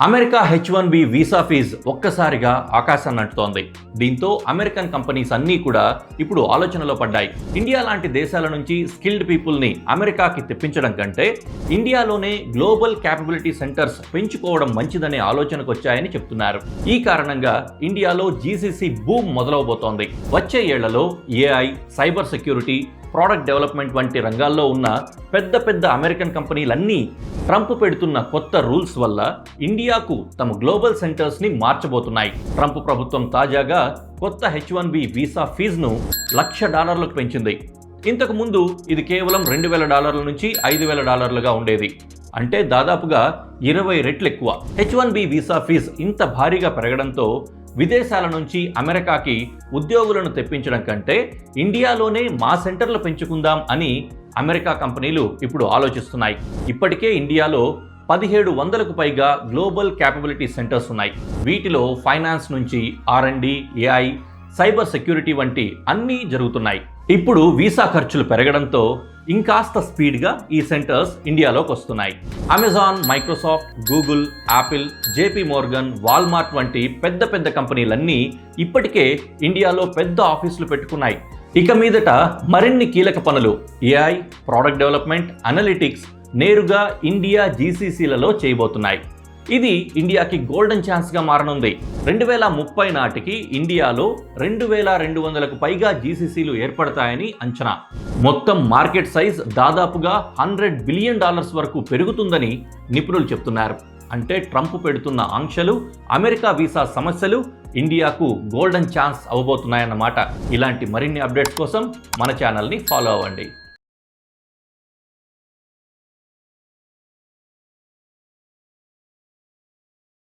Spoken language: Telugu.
అమెరికా H1B వీసా ఫీజు ఒక్కసారిగా ఆకాశాన్ని అంటుతోంది. దీంతో అమెరికన్ కంపెనీస్ అన్నీ కూడా ఇప్పుడు ఆలోచనలో పడ్డాయి. ఇండియా లాంటి దేశాల నుంచి స్కిల్డ్ పీపుల్ని అమెరికాకి తెప్పించడం కంటే ఇండియాలోనే గ్లోబల్ క్యాపబిలిటీ సెంటర్స్ పెంచుకోవడం మంచిదనే ఆలోచనకు వచ్చాయని చెప్తున్నారు. ఈ కారణంగా ఇండియాలో జీసీసీ బూమ్ మొదలవబోతోంది. వచ్చే ఏళ్లలో AI, cyber security, product development వంటి రంగాల్లో ఉన్న పెద్ద పెద్ద అమెరికన్ కంపెనీలన్నీ ట్రంప్ పెడుతున్న కొత్త రూల్స్ వల్ల ఇండియాకు తమ గ్లోబల్ సెంటర్స్ని మార్చబోతున్నాయి. ట్రంప్ ప్రభుత్వం తాజాగా కొత్త H1B వీసా ఫీజును $1,00,000 పెంచింది. ఇంతకు ముందు ఇది కేవలం $2,000 నుంచి $5,000గా ఉండేది. అంటే దాదాపుగా 20 రెట్లు ఎక్కువ. H1B వీసా ఫీజు ఇంత భారీగా పెరగడంతో విదేశాల నుంచి అమెరికాకి ఉద్యోగులను తెప్పించడం కంటే ఇండియాలోనే మా సెంటర్లు పెంచుకుందాం అని అమెరికా కంపెనీలు ఇప్పుడు ఆలోచిస్తున్నాయి. ఇప్పటికే ఇండియాలో 1700కు పైగా గ్లోబల్ క్యాపబిలిటీ సెంటర్స్ ఉన్నాయి. వీటిలో ఫైనాన్స్ నుంచి R&D, AI, సైబర్ సెక్యూరిటీ వంటి అన్నీ జరుగుతున్నాయి. ఇప్పుడు వీసా ఖర్చులు పెరగడంతో ఇంకాస్త స్పీడ్గా ఈ సెంటర్స్ ఇండియాలోకి వస్తున్నాయి. Amazon, Microsoft, Google, Apple, JP Morgan, Walmart వంటి పెద్ద పెద్ద కంపెనీలన్నీ ఇప్పటికే ఇండియాలో పెద్ద ఆఫీసులు పెట్టుకున్నాయి. ఇక మీదట మరిన్ని కీలక పనులు AI, ప్రోడక్ట్ డెవలప్మెంట్, అనలిటిక్స్ నేరుగా ఇండియా GCCలలో చేయబోతున్నాయి. ఇది ఇండియాకి గోల్డెన్ ఛాన్స్గా మారనుంది. 2030 నాటికి ఇండియాలో 2200కు పైగా GCCలు ఏర్పడతాయని అంచనా. మొత్తం మార్కెట్ సైజ్ దాదాపుగా $100 బిలియన్ వరకు పెరుగుతుందని నిపుణులు చెప్తున్నారు. అంటే ట్రంప్ పెడుతున్న ఆంక్షలు, అమెరికా వీసా సమస్యలు ఇండియాకు గోల్డెన్ ఛాన్స్ అవబోతున్నాయన్నమాట. ఇలాంటి మరిన్ని అప్డేట్స్ కోసం మన ఛానల్ని ఫాలో అవ్వండి.